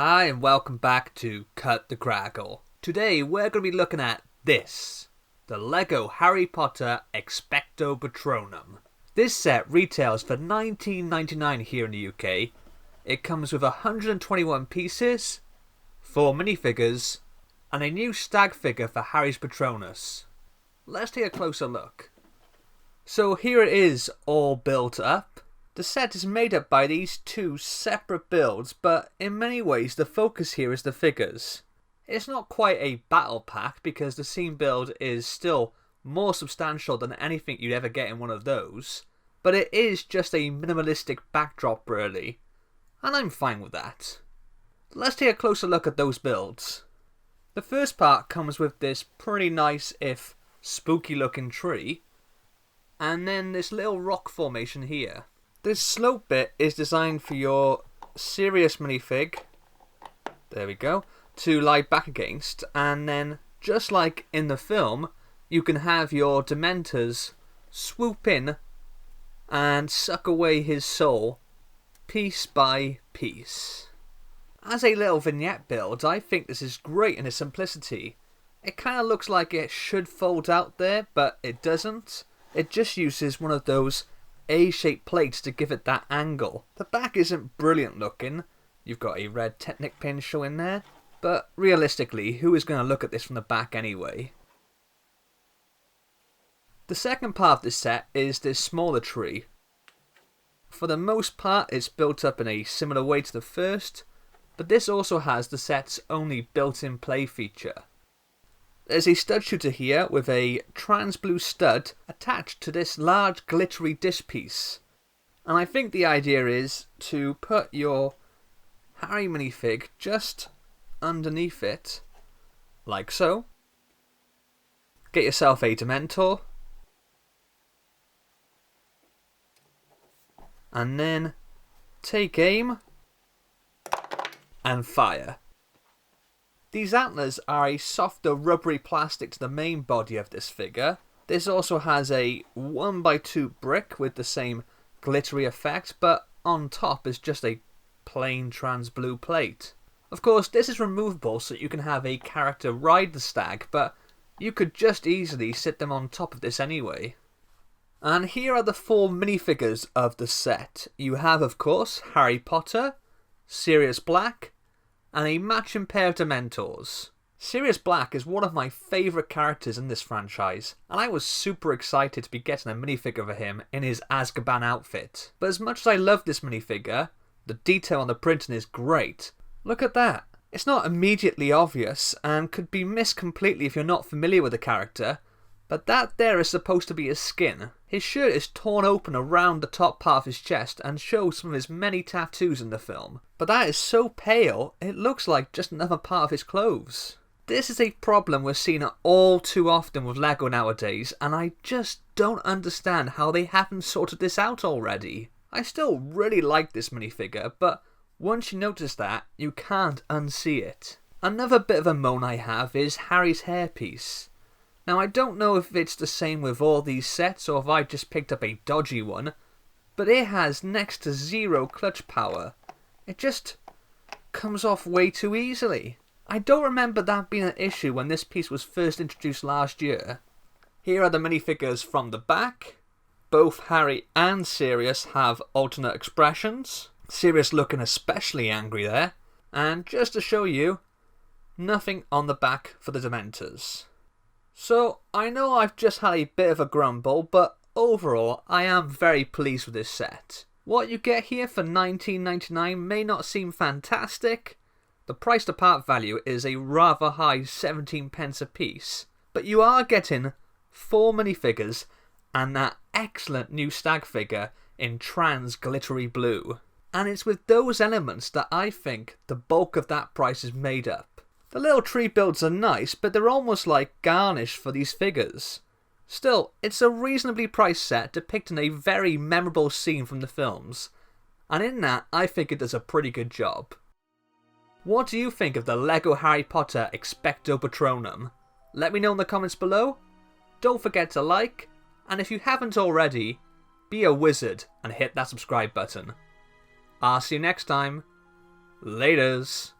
Hi and welcome back to Cut the Crackle. Today we're going to be looking at this, the LEGO Harry Potter Expecto Patronum. This set retails for $19.99 here in the UK. It comes with 121 pieces, 4 minifigures, and a new stag figure for Harry's Patronus. Let's take a closer look. So here it is all built up. The set is made up by these two separate builds, but in many ways the focus here is the figures. It's not quite a battle pack because the scene build is still more substantial than anything you'd ever get in one of those, but it is just a minimalistic backdrop really, and I'm fine with that. Let's take a closer look at those builds. The first part comes with this pretty nice, if spooky looking tree, and then this little rock formation here. This slope bit is designed for your Sirius minifig, there we go, to lie back against, and then just like in the film, you can have your Dementors swoop in and suck away his soul piece by piece. As a little vignette build, I think this is great in its simplicity. It kind of looks like it should fold out there, but it doesn't. It just uses one of those A-shaped plates to give it that angle. The back isn't brilliant looking. You've got a red Technic pin showing there. But realistically, who is going to look at this from the back anyway? The second part of this set is this smaller tree. For the most part, it's built up in a similar way to the first, but this also has the set's only built-in play feature. There's a stud shooter here with a trans blue stud attached to this large glittery disc piece. And I think the idea is to put your Harry minifig just underneath it, like so. Get yourself a Dementor. And then take aim and fire. These antlers are a softer rubbery plastic to the main body of this figure. This also has a 1x2 brick with the same glittery effect, but on top is just a plain trans blue plate. Of course, this is removable so you can have a character ride the stag, but you could just easily sit them on top of this anyway. And here are the 4 minifigures of the set. You have, of course, Harry Potter, Sirius Black, and a matching pair of Dementors. Sirius Black is one of my favourite characters in this franchise, and I was super excited to be getting a minifigure for him in his Azkaban outfit. But as much as I love this minifigure, the detail on the printing is great. Look at that. It's not immediately obvious, and could be missed completely if you're not familiar with the character, but that there is supposed to be his skin. His shirt is torn open around the top part of his chest and shows some of his many tattoos in the film. But that is so pale, it looks like just another part of his clothes. This is a problem we're seeing all too often with LEGO nowadays, and I just don't understand how they haven't sorted this out already. I still really like this minifigure, but once you notice that, you can't unsee it. Another bit of a moan I have is Harry's hairpiece. Now I don't know if it's the same with all these sets or if I just picked up a dodgy one, but it has next to zero clutch power. It just comes off way too easily. I don't remember that being an issue when this piece was first introduced last year. Here are the minifigures from the back. Both Harry and Sirius have alternate expressions. Sirius looking especially angry there. And just to show you, nothing on the back for the Dementors. So, I know I've just had a bit of a grumble, but overall, I am very pleased with this set. What you get here for $19.99 may not seem fantastic. The price to part value is a rather high 17 pence a piece. But you are getting 4 minifigures and that excellent new stag figure in trans glittery blue. And it's with those elements that I think the bulk of that price is made up. The little tree builds are nice, but they're almost like garnish for these figures. Still, it's a reasonably priced set depicting a very memorable scene from the films, and in that I think it does a pretty good job. What do you think of the LEGO Harry Potter Expecto Patronum? Let me know in the comments below. Don't forget to like, and if you haven't already, be a wizard and hit that subscribe button. I'll see you next time. Laters.